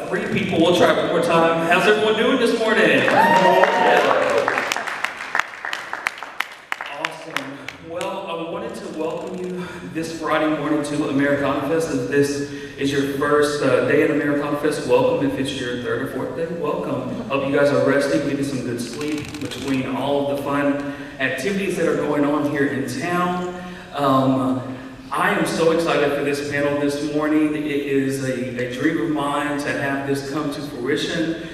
3 people. We'll try one more time. How's everyone doing this morning? Yeah. Awesome. Well, I wanted to welcome you this Friday morning to Americana Fest. If this is your first day at Americana Fest, welcome. If it's your 3rd or 4th day, welcome. Hope you guys are resting, getting some good sleep between all of the fun activities that are going on here in town. I am so excited for this panel this morning. It is a dream of mine to have this come to fruition.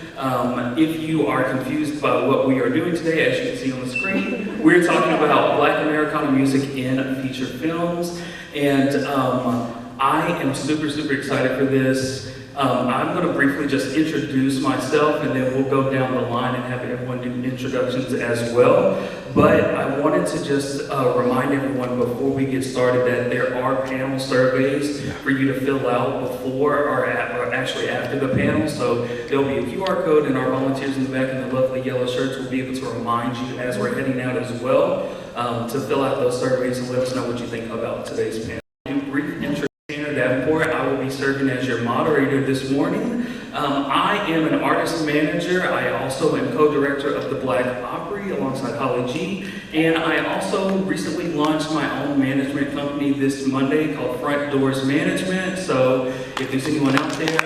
If you are confused by what we are doing today, as you can see on the screen, we're talking about Black Americana music in feature films. And I am super excited for this. I'm going to briefly just introduce myself, and then we'll go down the line and have everyone do introductions as well. But I wanted to just remind everyone before we get started that there are panel surveys for you to fill out before or actually after the panel. So there'll be a QR code, and our volunteers in the back in the lovely yellow shirts will be able to remind you as we're heading out as well to fill out those surveys and let us know what you think about today's panel. Brief intro. Davenport. I will be serving as your moderator this morning. I am an artist manager. I also am co-director of the Black Opry alongside Holly G. And I also recently launched my own management company this Monday called Front Doors Management. So if there's anyone out there,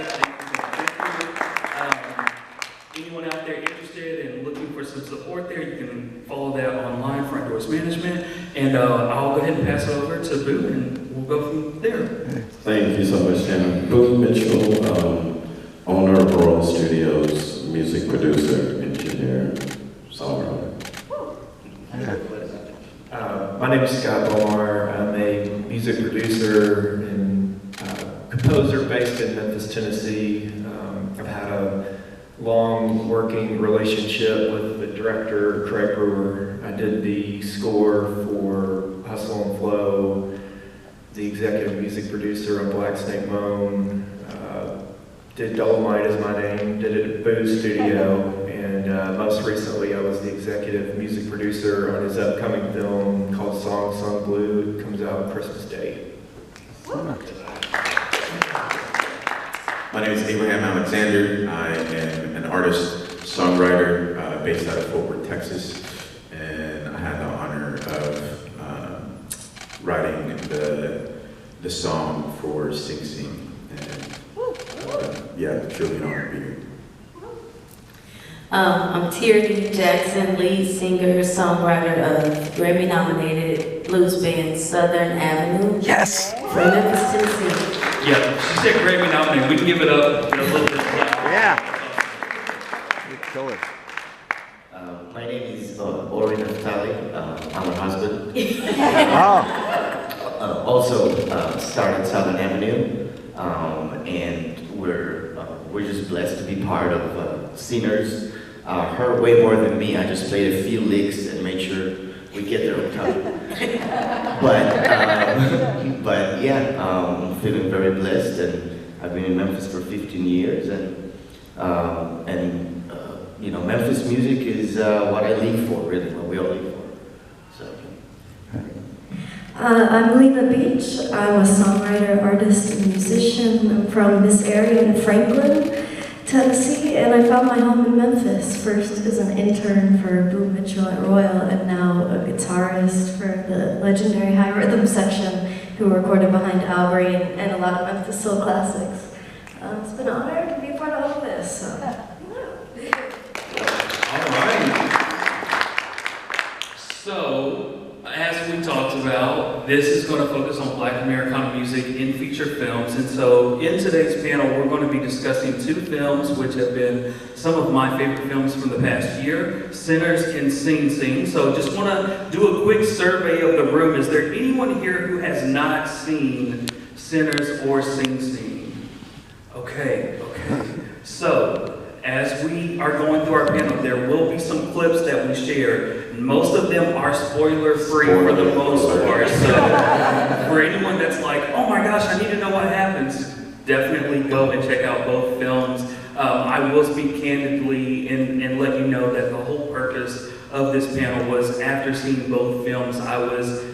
anyone out there interested and looking for some support there, you can follow that online, Front Doors Management. And I'll go ahead and pass it over to Boo, and we'll go from there. Thank you so much, Shannon. Boo Mitchell, owner of Royal Studios, music producer, engineer, songwriter. My name is Scott Bomar. I'm a music producer and composer based in Memphis, Tennessee. I've had a long working relationship with the director, Craig Brewer. I did the score for Hustle and Flow, the executive music producer on Black Snake Moan, did Dolomite Is My Name, did it at Boo's studio, and most recently I was the executive music producer on his upcoming film called Song Blue. It comes out on Christmas Day. My name is Abraham Alexander. I am an artist, songwriter based out of Fort Worth, Texas, and I had the honor of writing the song for Sing Sing. And truly an honor to be here. I'm Tierinil Jackson, lead singer, songwriter of Grammy-nominated blues band Southern Avenue. Yes! From Memphis, Tennessee. Yeah, she said Grammy nominated. We can give it up. Get a little bit. Yeah! Good killer. My name is Bri Naftaly. I'm her husband. Oh! Also started Southern Avenue, and we're just blessed to be part of Singers. Her way more than me. I just played a few licks and made sure we get there on time. But yeah, I'm feeling very blessed, and I've been in Memphis for 15 years, and you know, Memphis music is what I live for, really, what we all live for. So. I'm Lino. I'm a songwriter, artist, and musician. I'm from this area in Franklin, Tennessee, and I found my home in Memphis, first as an intern for Boo Mitchell at Royal, and now a guitarist for the legendary High Rhythm section, who recorded behind Aubrey and a lot of Memphis soul classics. It's been an honor to be a part of all of this. So. All right. So, as we talked about, this is going to focus on Black Americana music in feature films. And so in today's panel, we're going to be discussing 2 films which have been some of my favorite films from the past year, Sinners and Sing Sing. So just want to do a quick survey of the room. Is there anyone here who has not seen Sinners or Sing Sing? Okay. So, as we are going through our panel, there will be some clips that we share. Most of them are spoiler-free for the most part. So, for anyone that's like, oh my gosh, I need to know what happens, definitely go and check out both films. I will speak candidly and let you know that the whole purpose of this panel was, after seeing both films, I was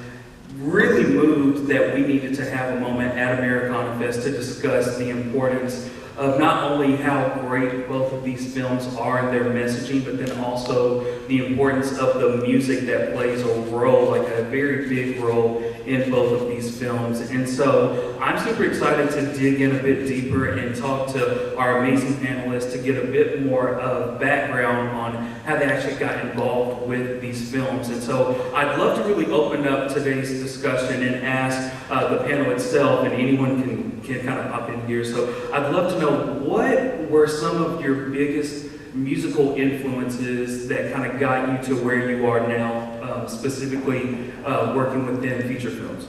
really moved that we needed to have a moment at Americana Fest to discuss the importance of not only how great both of these films are in their messaging, but then also the importance of the music that plays a role, like a very big role in both of these films. And so I'm super excited to dig in a bit deeper and talk to our amazing panelists to get a bit more of background on how they actually got involved with these films. And so I'd love to really open up today's discussion and ask the panel itself, and anyone can kind of pop in here. So I'd love to know, what were some of your biggest musical influences that kind of got you to where you are now, specifically working within feature films?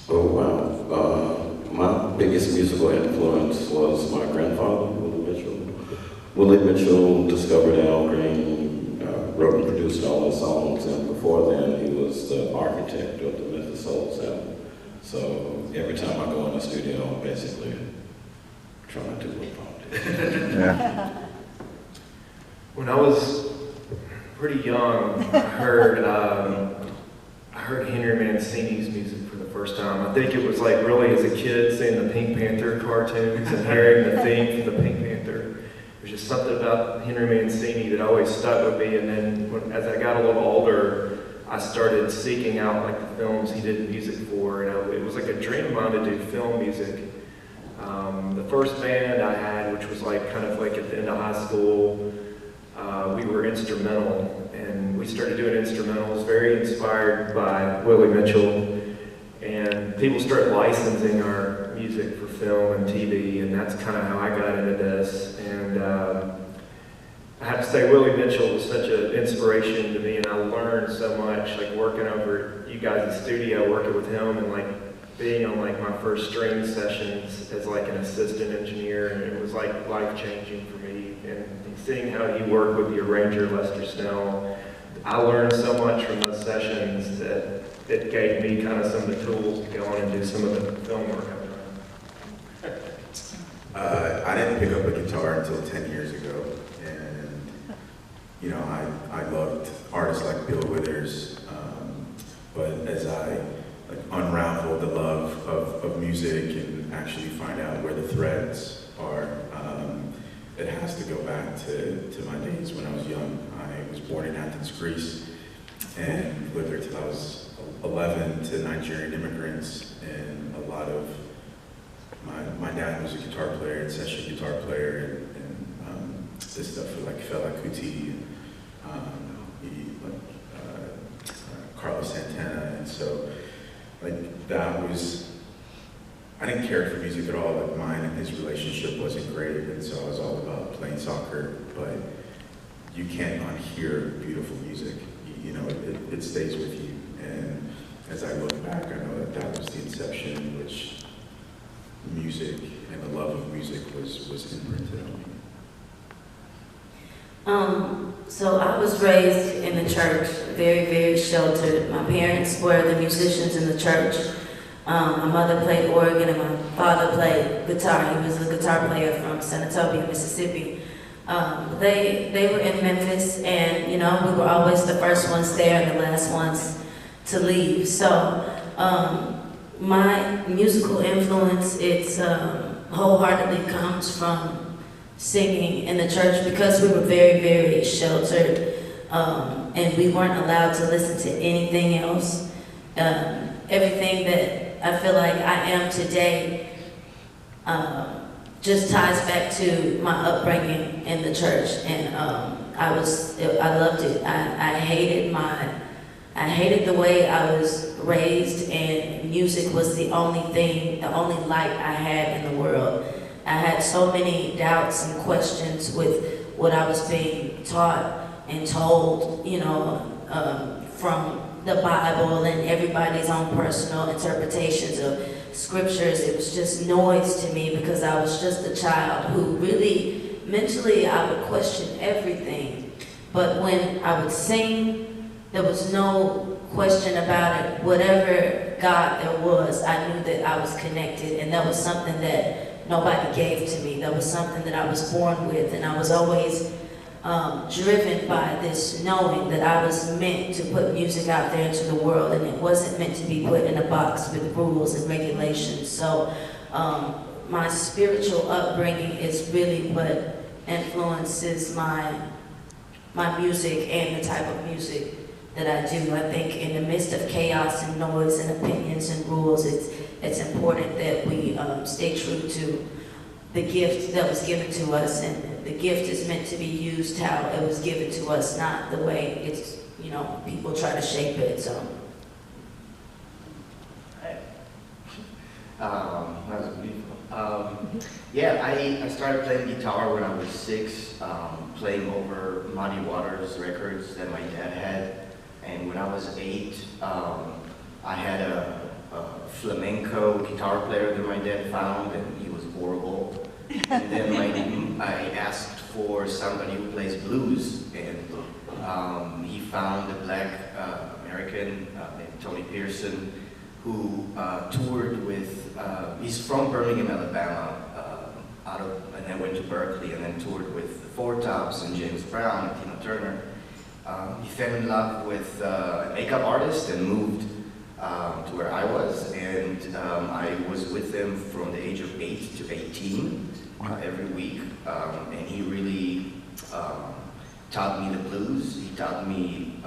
Oh, wow. My biggest musical influence was my grandfather, Willie Mitchell. Willie Mitchell discovered Al Green, wrote and produced all his songs, and before then he was the architect of the Memphis Soul sound. So every time I go in the studio, I'm basically trying to do what Paul did. Yeah. When I was pretty young, I heard Henry Mancini's music for the first time. I think it was like really as a kid seeing the Pink Panther cartoons and hearing the theme from the Pink Panther. There's just something about Henry Mancini that always stuck with me. And then as I got a little older, I started seeking out like the films he did music for. And it was like a dream of mine to do film music. The first band I had, which was like kind of like at the end of high school, we were instrumental, and we started doing instrumentals, very inspired by Willie Mitchell, and people started licensing our music for film and TV, and that's kind of how I got into this. And I have to say, Willie Mitchell was such an inspiration to me, and I learned so much, like working over you guys' studio, working with him, and like being on like my first string sessions as like an assistant engineer, and it was like life-changing for me. And seeing how he worked with the arranger Lester Snell, I learned so much from those sessions that it gave me kind of some of the tools to go on and do some of the film work I've done. I didn't pick up a guitar until 10 years ago, and you know, I loved artists like Bill Withers, but as I unravel the love of music and actually find out where the threads are, it has to go back to my days when I was young. I was born in Athens, Greece, and lived there till I was 11 to Nigerian immigrants, and a lot of my dad was a guitar player and session guitar player, and this stuff for like Fela Kuti, Carlos Santana, and so like that was, I didn't care for music at all. Like mine and his relationship wasn't great, and so I was all about playing soccer. But you can't unhear beautiful music. You know, it stays with you. And as I look back, I know that was the inception in which music and the love of music was imprinted on me. So I was raised in the church, very, very sheltered. My parents were the musicians in the church. My mother played organ and my father played guitar. He was a guitar player from Senatobia, Mississippi. They were in Memphis, and you know, we were always the first ones there and the last ones to leave. So my musical influence, it's wholeheartedly comes from singing in the church, because we were very, very sheltered, and we weren't allowed to listen to anything else. Everything that I feel like I am today just ties back to my upbringing in the church, and I loved it. I hated the way I was raised, and music was the only light I had in the world. I had so many doubts and questions with what I was being taught and told, you know, from the Bible and everybody's own personal interpretations of scriptures. It was just noise to me, because I was just a child who really, mentally, I would question everything. But when I would sing, there was no question about it. Whatever God there was, I knew that I was connected, and that was something that nobody gave to me. That was something that I was born with, and I was always driven by this knowing that I was meant to put music out there into the world, and it wasn't meant to be put in a box with rules and regulations. So my spiritual upbringing is really what influences my music and the type of music that I do. I think in the midst of chaos and noise and opinions and rules, it's important that we stay true to the gift that was given to us, and the gift is meant to be used how it was given to us, not the way it's, you know, people try to shape it. So. That was beautiful. Yeah, I started playing guitar when I was 6, playing over Muddy Waters records that my dad had. And when I was 8, I had a flamenco guitar player that my dad found, and he was horrible. And then I asked for somebody who plays blues, and he found a black American named Tony Pearson, who toured with, he's from Birmingham, Alabama, and then went to Berkeley, and then toured with the Four Tops and James Brown and Tina Turner. He fell in love with a makeup artist and moved to where I was, and I was with him from the age of 8 to 18 every week, and he really taught me the blues. He taught me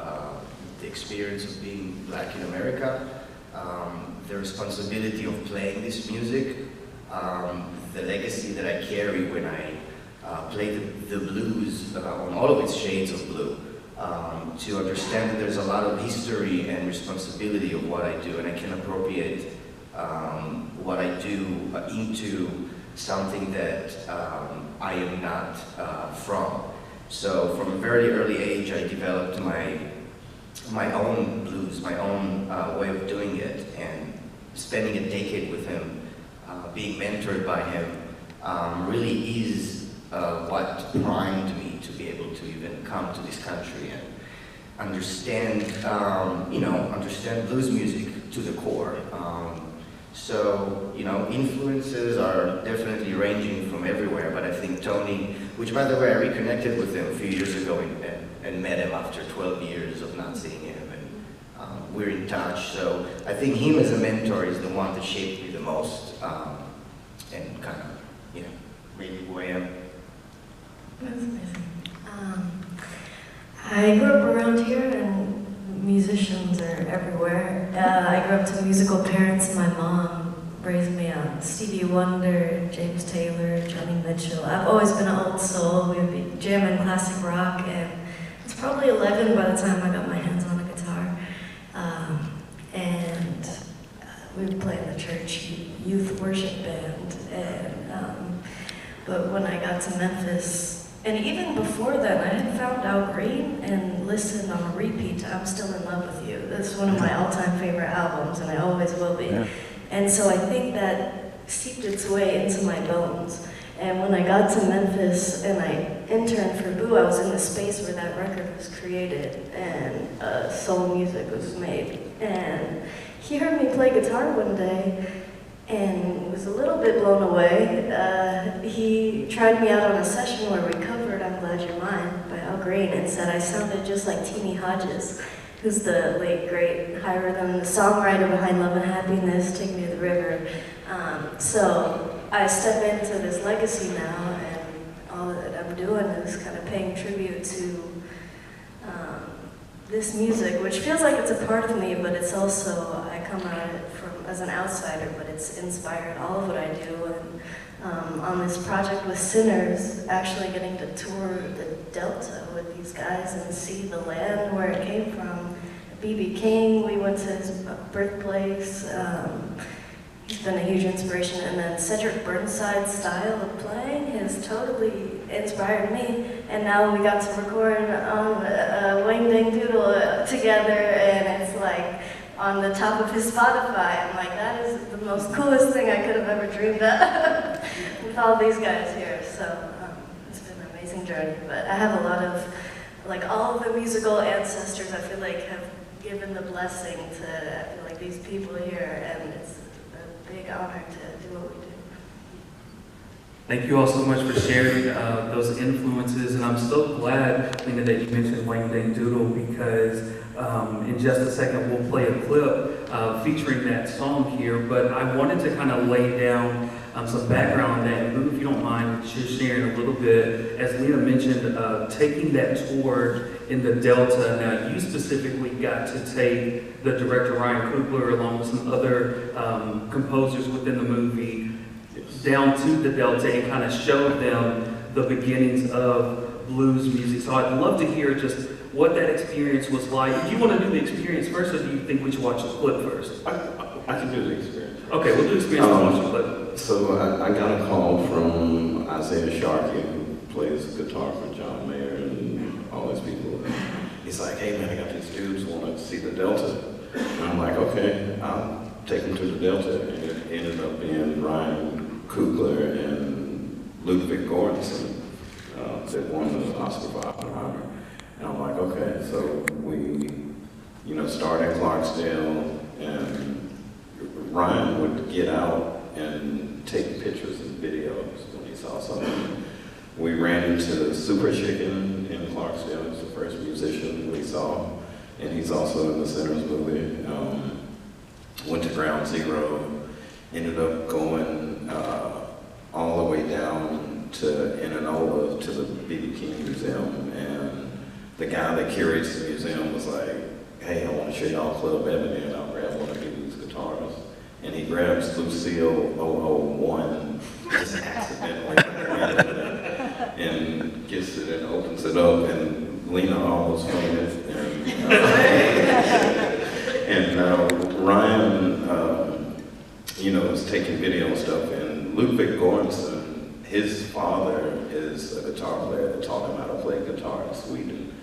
the experience of being black in America, the responsibility of playing this music, the legacy that I carry when I play the blues on all of its shades of blue. To understand that there's a lot of history and responsibility of what I do, and I can appropriate what I do into something that I am not from. So from a very early age, I developed my own blues, my own way of doing it, and spending a decade with him, being mentored by him, really is what primed me to be able to even come to this country and understand, understand blues music to the core. So, influences are definitely ranging from everywhere, but I think Tony, which by the way, I reconnected with him a few years ago and met him after 12 years of not seeing him, and we're in touch. So I think him as a mentor is the one that shaped me the most, and kind of, made me who I am. That's amazing. I grew up around here, and musicians are everywhere. I grew up to musical parents. My mom raised me on Stevie Wonder, James Taylor, Joni Mitchell. I've always been an old soul. We would be jamming classic rock, and it's probably 11 by the time I got my hands on a guitar. And we would play in the church youth worship band. But when I got to Memphis, and even before then, I had found Al Green and listened on repeat to I'm Still in Love with You. That's one of my all-time favorite albums, and I always will be. Yeah. And so I think that seeped its way into my bones. And when I got to Memphis and I interned for Boo, I was in the space where that record was created and soul music was made. And he heard me play guitar one day and was a little bit blown away. He tried me out on a session where we covered I'm Glad You're Mine by Al Green and said I sounded just like Teenie Hodges, who's the late, great high rhythm songwriter behind Love and Happiness, Take Me to the River. So I step into this legacy now, and all that I'm doing is kind of paying tribute to this music, which feels like it's a part of me, but it's also, I come at it as an outsider, but it's inspired all of what I do. And on this project with Sinners, actually getting to tour the Delta with these guys and see the land where it came from. B.B. King, we went to his birthplace. He's been a huge inspiration. And then Cedric Burnside's style of playing has totally inspired me. And now we got to record on Wang Dang Doodle together, and it's like on the top of his Spotify. I'm like, that is the most coolest thing I could have ever dreamed of with all these guys here. So it's been an amazing journey. But I have a lot of, like, all of the musical ancestors I feel like have given the blessing to, I feel like, these people here, and it's a big honor to do what we do. Thank you all so much for sharing those influences, and I'm so glad, Lino, that you mentioned Wang Dang Doodle, because in just a second we'll play a clip featuring that song here, but I wanted to kind of lay down some background on that. And Boo, if you don't mind just sharing a little bit, as Lino mentioned, taking that tour in the Delta. Now, you specifically got to take the director Ryan Coogler along with some other composers within the movie down to the Delta and kind of show them the beginnings of blues music. So I'd love to hear just what that experience was like. Do you want to do the experience first, or do you think we should watch the clip first? I can do the experience. Okay, we'll do the experience and watch the clip. So I got a call from Isaiah Sharkey, who plays guitar for John Mayer and all these people. He's like, hey man, I got these dudes who want to see the Delta. And I'm like, okay, I'll take them to the Delta. And it ended up being Ryan Coogler and Ludwig Göransson that won the Oscar for Oppenheimer. And I'm like, okay, so we, started in Clarksdale, and Ryan would get out and take pictures and videos when he saw something. We ran into Super Chicken in Clarksdale. He was the first musician we saw, and he's also in the Sinners movie. Went to Ground Zero, ended up going all the way down to Indianola to the B.B. King Museum, and the guy that curates the museum was like, hey, I want to show y'all Club Ebony, and I'll grab one of these guitars. And he grabs Lucille 001, just accidentally, and gets it and opens it up, and Lino almost fainted. And Ryan, was taking video and stuff, and Ludwig Göransson, his father is a guitar player that taught him how to play guitar in Sweden.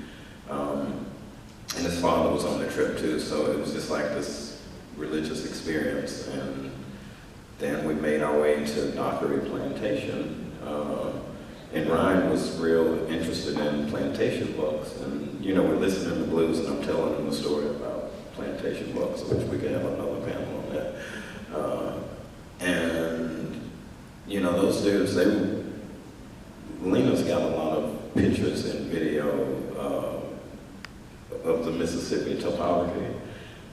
And his father was on the trip too, so it was just like this religious experience. And then we made our way to Dockery Plantation, and Ryan was real interested in plantation books. And we're listening to blues, and I'm telling him the story about plantation books, which we could have another panel on that. Those dudes, Lino's got a lot of pictures and video of the Mississippi topography,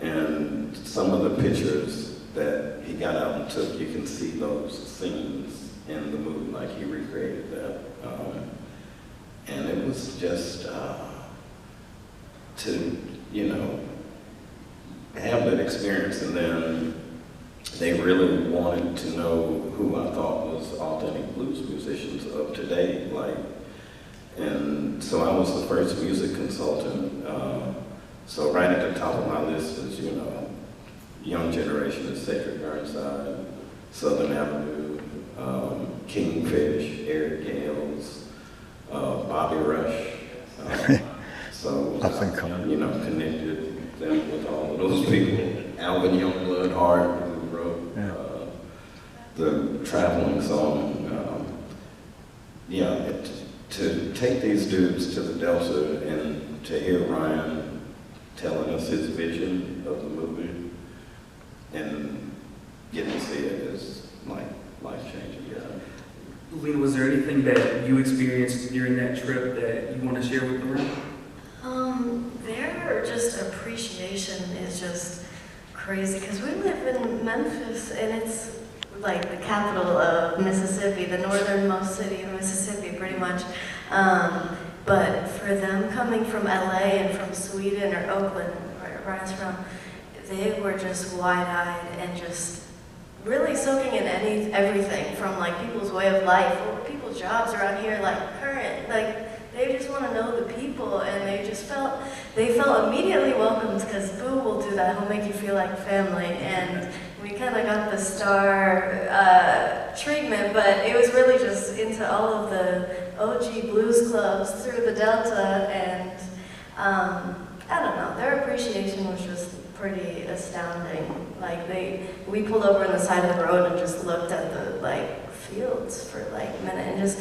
and some of the pictures that he got out and took, you can see those scenes in the movie, like he recreated that. And it was just to, have that experience. And then they really wanted to know who I thought was authentic blues musicians of today, and so I was the first music consultant. So right at the top of my list is, Young Generation is Cedric Burnside, Southern Avenue, Kingfish, Eric Gales, Bobby Rush. So connected them with all of those people. Alvin Youngblood Hart, who wrote the Traveling song. To take these dudes to the Delta and to hear Ryan telling us his vision of the movie and get to see it is like life-changing. Lino, was there anything that you experienced during that trip that you want to share with the room? Their just appreciation is just crazy, because we live in Memphis, and it's like the capital of Mississippi, the northernmost city of Mississippi, pretty much. But for them coming from LA and from Sweden or Oakland, where Ryan's from, they were just wide-eyed and just really soaking in everything from people's way of life, or people's jobs around here, current, they just want to know the people, and they felt immediately welcomed, because Boo will do that. He'll make you feel like family, and we kind of got the star treatment, but it was really just into all of the OG blues clubs through the Delta, and I don't know, their appreciation was just pretty astounding. We pulled over on the side of the road and just looked at the fields for a minute,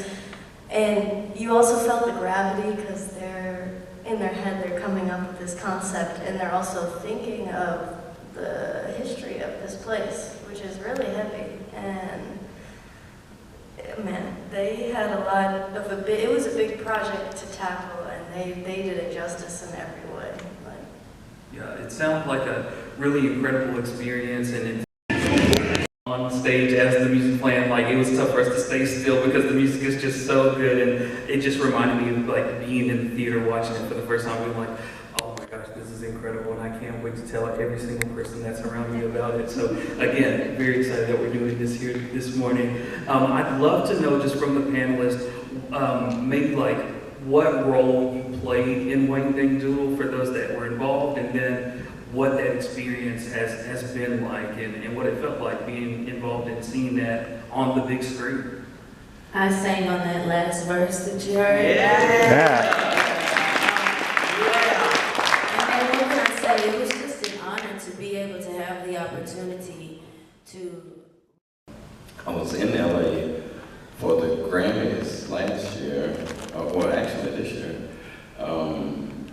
and you also felt the gravity, because in their head they're coming up with this concept, and they're also thinking of the history of this place, which is really heavy. And man, they had a lot of it was a big project to tackle, and they did it justice in every way. Yeah, it sounds like a really incredible experience, and on stage as the music playing, like it was tough for us to stay still because the music is just so good, and it just reminded me of like being in the theater watching it for the first time, being like, oh my gosh, this is incredible, and I can't wait to tell every single person that's around me about it. So again, very excited that we're doing this here this morning. I'd love to know just from the panelists, maybe like what role you played in Wang Dang Doodle for those that were involved, and then what that experience has been like, and what it felt like being involved in seeing that on the big screen. I sang on that last verse that you heard. Yeah. And what can I say? It was just an honor to be able to have the opportunity to. I was in LA for the Grammys last year, well actually this year,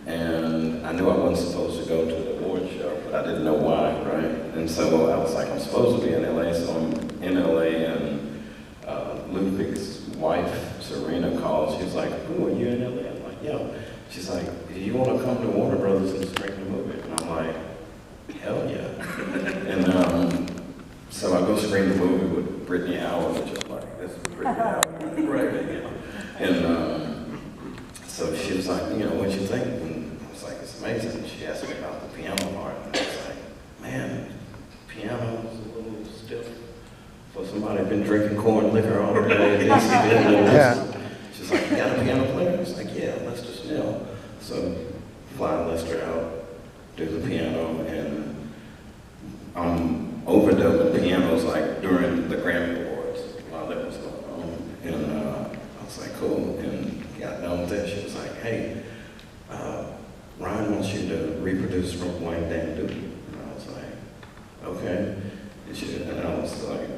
and I knew I wasn't supposed to go to the award show, but I didn't know why, right? And so I was like, I'm supposed to be in LA, so I'm in LA, and Ludwig's wife, Serena, called. She was like, oh, are you in LA? I'm like, yeah. She's like, do you want to come to Warner Brothers and screen the movie? And I'm like, hell yeah. And so I go screen the movie with Brittany Howard, which is like, this is Brittany Howard, right? And so she was like, you know, what you think? And I was like, it's amazing. She asked me about the piano part, and I was like, man, piano is a little stiff for somebody who's been drinking corn liquor all day. Yeah. She's like, you got a piano player? I was like, yeah, Lester Snell. So fly Lester out, do the piano, and I'm overdubbing pianos like during the Grammy Awards while that was going on. And I was like, cool. And got done with that. She was like, hey, Ryan wants you to reproduce from Wang Dang Doodle. And I was like, okay. And I was like,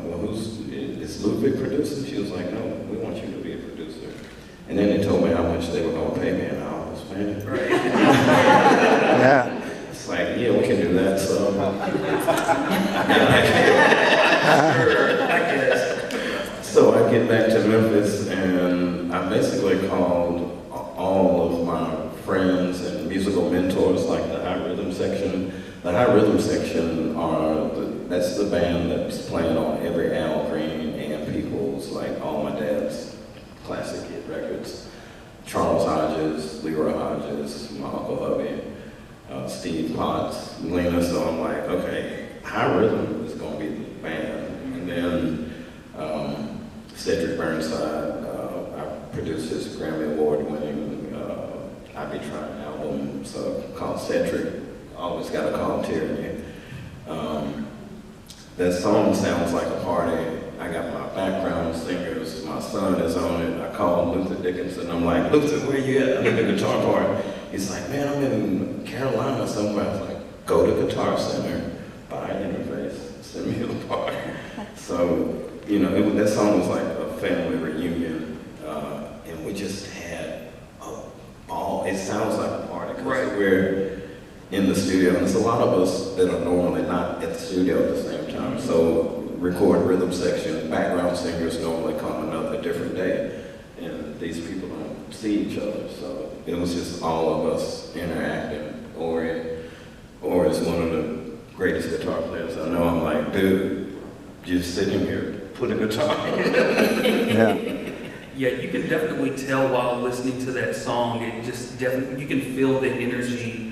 well, is Ludwig producing? She was like, no, we want you to be a producer. And then they told me how much they were going to pay me, and I was man. Right. Yeah. It's like, yeah, we can do that. So, so I get back to Memphis, and I basically called all of my friends and musical mentors, like the High Rhythm section. The High Rhythm section that's the band that's playing on every Al Green and Peoples, like all my dad's classic hit records. Charles Hodges, Leroy Hodges, my Uncle Hubby, Steve Potts, Lino. So I'm like, okay, High Rhythm is going to be the band. And then Cedric Burnside, I produced his Grammy Award-winning I Be Trying album, so called Cedric. Always got to call Tierinil. That song sounds like a party. I got my background singers. My son is on it. I called Luther Dickinson. I'm like, Luther, where you at? I need the guitar part. He's like, man, I'm in Carolina somewhere. I was like, go to Guitar Center, buy an interface, send me the part. So, you know, that song was like a family reunion, and we just had a ball. It sounds like a party because we're in the studio, and there's a lot of us that are normally not at the studio at the same time. So record rhythm section, background singers normally come another different day, and these people don't see each other. So it was just all of us interacting. Ori is one of the greatest guitar players I know. I'm like, dude, just sitting here, put a guitar in. Yeah. Yeah, you can definitely tell while listening to that song. It just definitely, you can feel the energy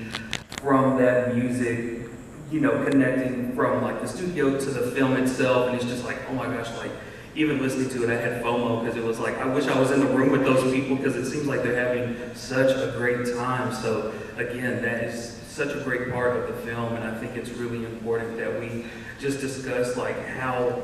from that music, you know, connecting from like the studio to the film itself, and it's just like, oh my gosh, like even listening to it, I had FOMO because it was like, I wish I was in the room with those people because it seems like they're having such a great time. So again, that is such a great part of the film, and I think it's really important that we just discuss like how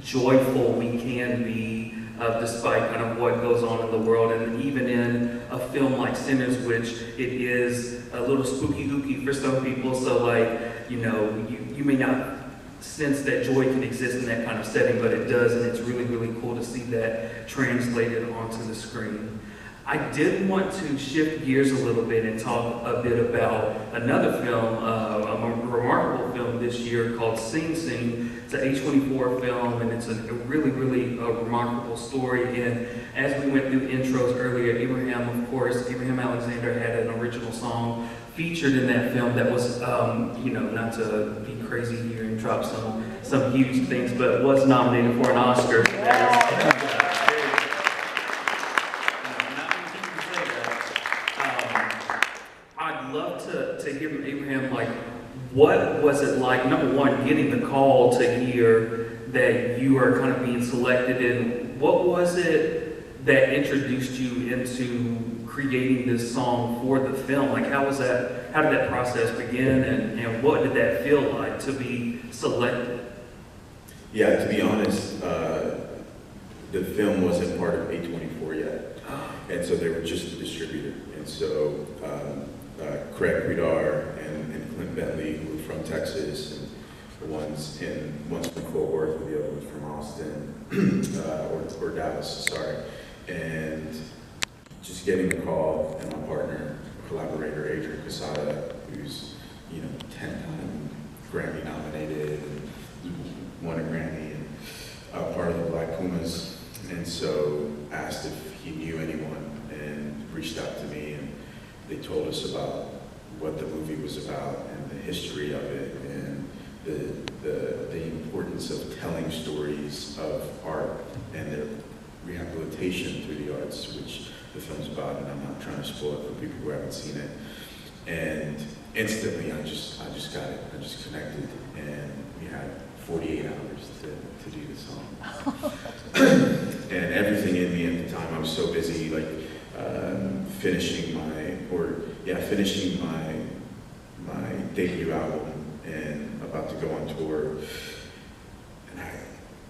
joyful we can be despite kind of what goes on in the world, and even in a film like Sinners, which it is a little spooky-ooky for some people, so like, you know, you may not sense that joy can exist in that kind of setting, but it does, and it's really, really cool to see that translated onto the screen. I did want to shift gears a little bit and talk a bit about another film, a remarkable film this year called Sing Sing. It's an A24 film, and it's a really, really remarkable story. And as we went through intros earlier, Abraham Alexander had an original song featured in that film that was, not to be crazy here and drop some huge things, but was nominated for an Oscar. I'd love to hear from Abraham, like, what was it like, number one, getting the call to hear that you are kind of being selected, and what was it that introduced you into creating this song for the film? Like, how did that process begin, and what did that feel like to be selected? Yeah, to be honest, the film wasn't part of A24 yet, and so they were just a distributor. And so Craig Redar and Clint Bentley, who were from Texas, and one's from Fort Worth, and the other one's from Austin, or Dallas, sorry. And just getting the call, and my partner, collaborator, Adrian Casada, who's, 10-time Grammy nominated, and won a Grammy, and part of the Black Pumas, and so asked if he knew anyone, and reached out to me, and they told us about what the movie was about, and the history of it, and the importance of telling stories of art, and their rehabilitation through the arts, which the film's about, and I'm not trying to spoil it for people who haven't seen it. And instantly, I just got it. I just connected, and we had 48 hours to do the song. And everything in me at the time, I was so busy, like finishing my debut album, and about to go on tour. And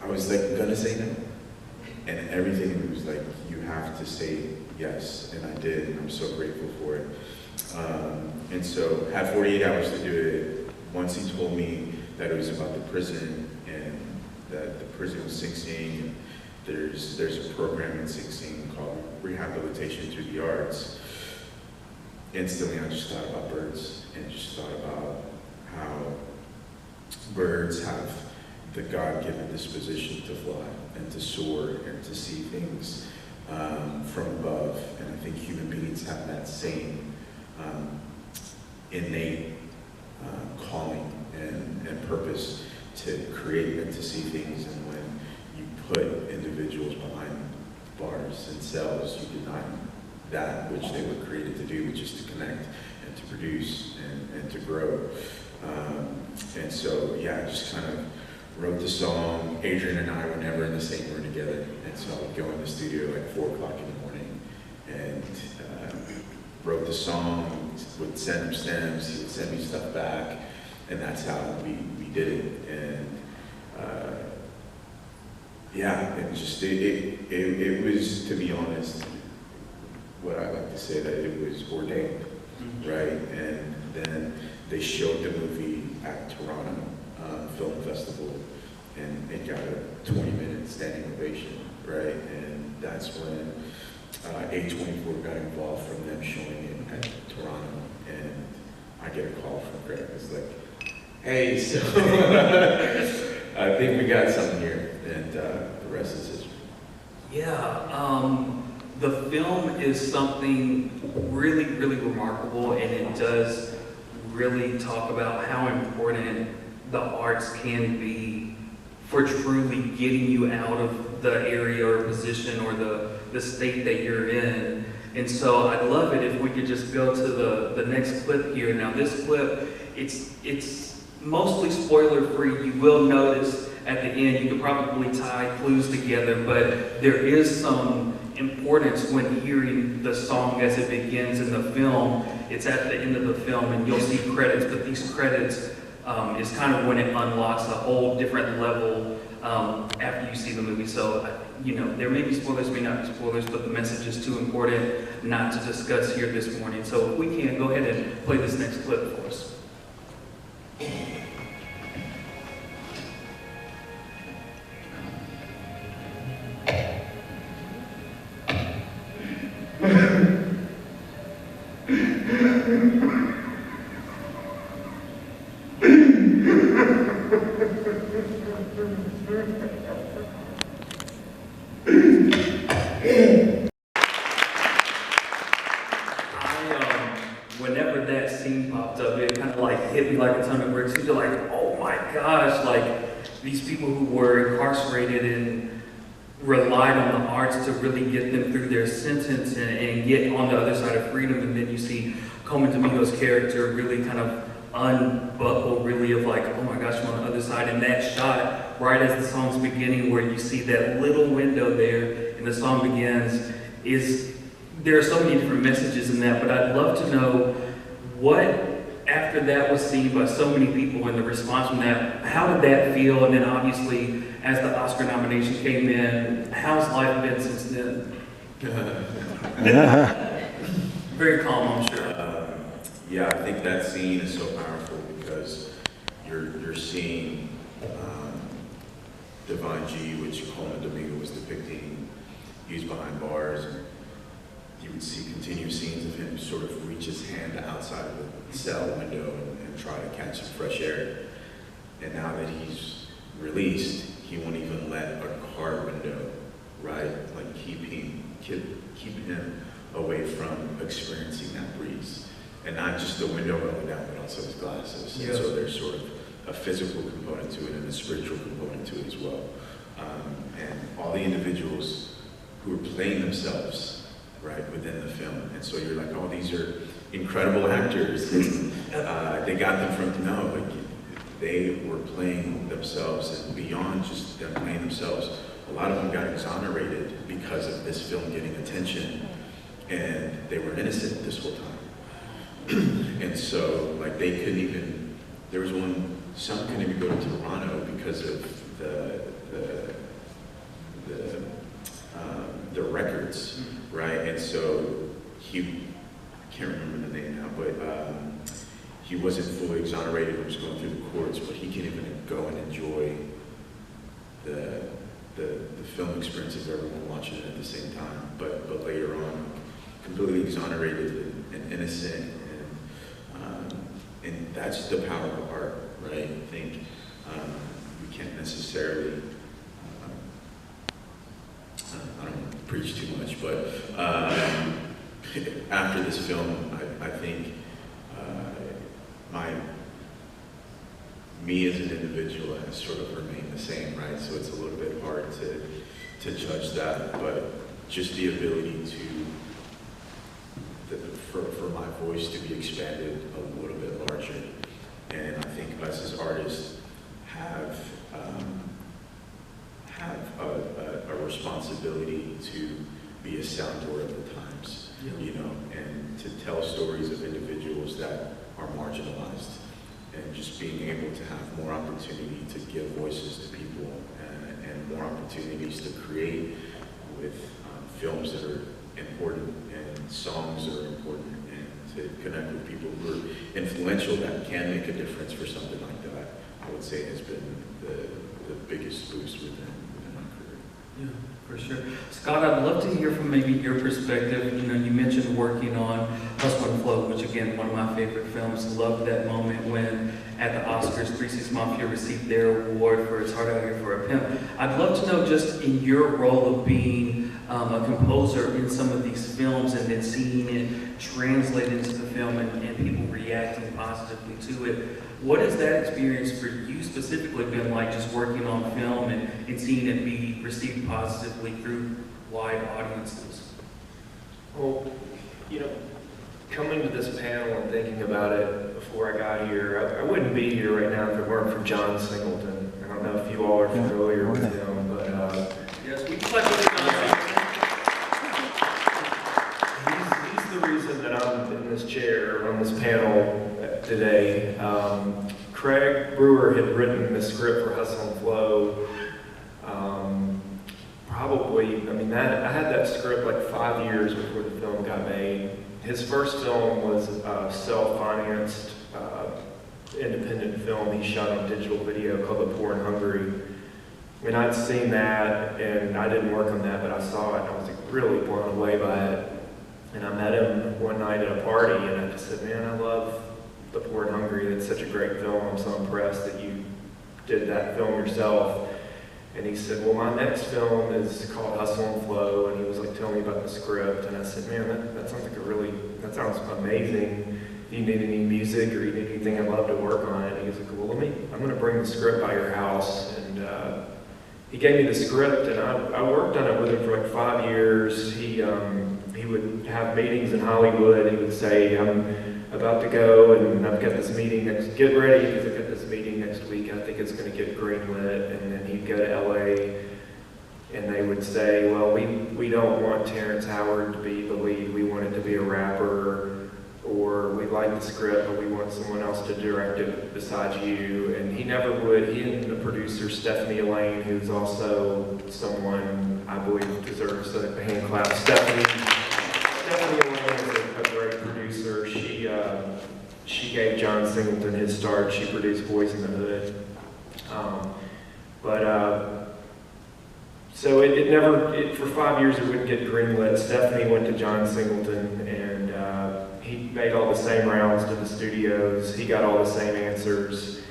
I was like gonna say no, and everything in me was like, you have to say yes, and I did, and I'm so grateful for it. And so had 48 hours to do it. Once he told me that it was about the prison, and that the prison was Sing Sing, and there's a program in Sing Sing called Rehabilitation Through the Arts. Instantly, I just thought about birds, and just thought about how birds have the God-given disposition to fly and to soar and to see things from above. And I think human beings have that same innate calling and purpose to create and to see things. And when you put individuals behind bars and cells, you deny that which they were created to do, which is to connect and to produce and to grow. And so, yeah, I just kind of wrote the song. Adrian and I were never in the same room together, and so I would go in the studio like 4 o'clock in the morning and wrote the song, would send him stems, he would send me stuff back, and that's how we did it. And yeah, it was, to be honest, what I like to say, that it was ordained, right? And then they showed the movie at Toronto Film Festival, and it got a 20-minute standing ovation, right? And that's when A24 got involved, from them showing it at Toronto, and I get a call from Greg. It's like, hey, so I think we got something here, and the rest is history. Yeah, the film is something really, really remarkable, and it does really talk about how important the arts can be for truly getting you out of the area or position or the state that you're in. And so I'd love it if we could just go to the next clip here. Now this clip, it's mostly spoiler-free. You will notice at the end, you could probably tie clues together, but there is some importance when hearing the song as it begins in the film. It's at the end of the film, and you'll see credits, but these credits is kind of when it unlocks a whole different level after you see the movie. So, there may be spoilers, may not be spoilers, but the message is too important not to discuss here this morning. So if we can, go ahead and play this next clip for us. Whenever that scene like, oh my gosh, like these people who were incarcerated and relied on the arts to really get them through their sentence and get on the other side of freedom. And then you see Coleman Domingo's character really kind of unbuckle, really, of like, oh my gosh, I'm on the other side. And that shot, right as the song's beginning, where you see that little window there and the song begins, there are so many different messages in that, but I'd love to know what, after that was seen by so many people and the response from that, how did that feel? And then obviously, as the Oscar nomination came in, how's life been since then? Very calm, I'm sure. Yeah, I think that scene is so powerful because you're seeing Divine G, which Coleman Domingo was depicting. He was behind bars, and you would see continuous scenes of him sort of reach his hand outside of the cell window and try to catch some fresh air. And now that he's released, he won't even let a car window, right, like keep him away from experiencing that breeze. And not just the window rolling down, but also his glasses. Yeah. And so there's sort of a physical component to it and a spiritual component to it as well. And all the individuals who are playing themselves, right, within the film. And so you're like, oh, these are incredible actors. They got them from, no, but they were playing themselves, and beyond just them playing themselves, a lot of them got exonerated because of this film getting attention, and they were innocent this whole time. And so, like, they couldn't even, there was one, some couldn't even go to Toronto because of the records, right? And so I can't remember the name now, but he wasn't fully exonerated when he was going through the courts, but he can't even go and enjoy the film experience of everyone watching it at the same time. But later on, completely exonerated and innocent, and that's the power of art, right? I think we can't necessarily, I don't want to preach too much, but after this film, I think me as an individual has sort of remained the same, right? So it's a little bit hard to judge that, but just the ability for my voice to be expanded a little bit larger. And I think us as artists have a responsibility to be a soundboard of the times, you know, and to tell stories of individuals that are marginalized, and just being able to have more opportunity to give voices to people and more opportunities to create with films that are important and songs that are important, and to connect with people who are influential that can make a difference for something like that, I would say has been the biggest boost within my career. Yeah, for sure. Scott, I'd love to hear from maybe your perspective. You know, you mentioned working on Hustle and Flow, which again, one of my favorite films. Loved that moment when at the Oscars, 3 6 Mafia received their award for It's Hard Out Here for a Pimp. I'd love to know, just in your role of being a composer in some of these films and then seeing it translate into the film and people reacting positively to it, what has that experience for you specifically been like, just working on film and seeing it be received positively through wide audiences? Well, you know, coming to this panel and thinking about it before I got here, I wouldn't be here right now if it weren't for John Singleton. I don't know if you all are familiar with him, but yes, we play with John. he's the reason that I'm in this chair on this panel today. Craig Brewer had written the script for Hustle and Flow. I had that script like 5 years before the film got made. His first film was a self-financed, independent film he shot on digital video called The Poor and Hungry. And I'd seen that, and I didn't work on that, but I saw it, and I was like really blown away by it. And I met him one night at a party, and I just said, man, I love The Poor and Hungry. It's such a great film. I'm so impressed that you did that film yourself. And he said, well, my next film is called Hustle and Flow. And he was like telling me about the script. And I said, man, that sounds like that sounds amazing. if you need any music or you need anything, I'd love to work on it. And he was like, well, I'm going to bring the script by your house. And he gave me the script, and I worked on it with him for like 5 years. He would have meetings in Hollywood. He would say, I'm about to go, and I've got this meeting get ready, because I've got this meeting next week. I think it's going to get greenlit. And then he'd go to LA, and they would say, well, we don't want Terrence Howard to be the lead. We want it to be a rapper. Or we like the script, but we want someone else to direct it besides you. And he never would. He and the producer, Stephanie Elaine, who's also someone I believe deserves a hand clap. Stephanie Elaine is a great producer. She gave John Singleton his start. She produced Boys in the Hood. So it never, for 5 years it wouldn't get greenlit. Stephanie went to John Singleton, and he made all the same rounds to the studios. He got all the same answers,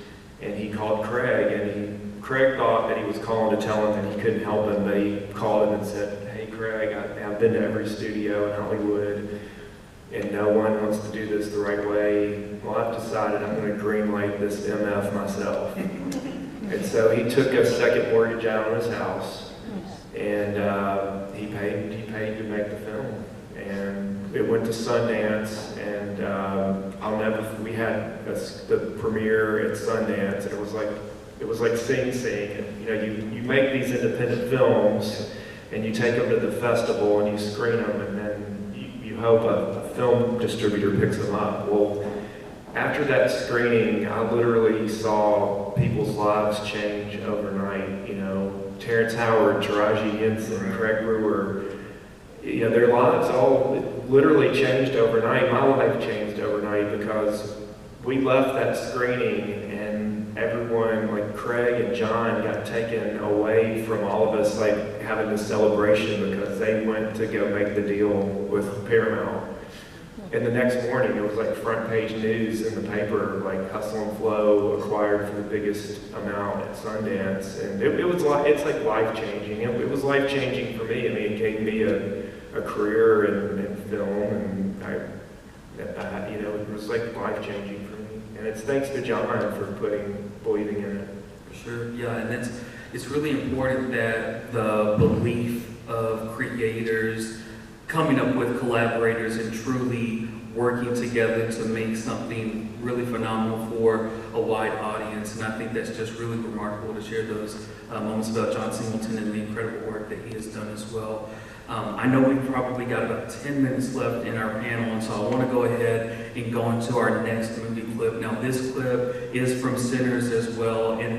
and he called Craig, and Craig thought that he was calling to tell him that he couldn't help him, but he called him and said, hey Craig, I've been to every studio in Hollywood, and no one wants to do this the right way. Well, I've decided I'm going to greenlight this MF myself. And so he took a second mortgage out on his house, and he paid to make the film. And it went to Sundance, and we had the premiere at Sundance, and it was like Sing Sing. And, you know, you make these independent films, and you take them to the festival, and you screen them, and then you hope a film distributor picks them up. Well, after that screening, I literally saw people's lives change overnight. You know, Terrence Howard, Taraji Henson, Craig Brewer. You know, their lives all literally changed overnight. My life changed overnight because we left that screening, and everyone, like Craig and John, got taken away from all of us, like having this celebration, because they went to go make the deal with Paramount. And the next morning, it was like front page news in the paper, like Hustle and Flow acquired for the biggest amount at Sundance. And it's like life-changing. It was life-changing for me. I mean, it gave me a career in film, and you know, it was like life-changing for me. And it's thanks to John for believing in it. For sure, yeah, and it's really important that the belief of creators coming up with collaborators and truly working together to make something really phenomenal for a wide audience. And I think that's just really remarkable to share those moments about John Singleton and the incredible work that he has done as well. I know we've probably got about 10 minutes left in our panel, and so I want to go ahead and go into our next movie clip. Now, this clip is from Sinners as well, and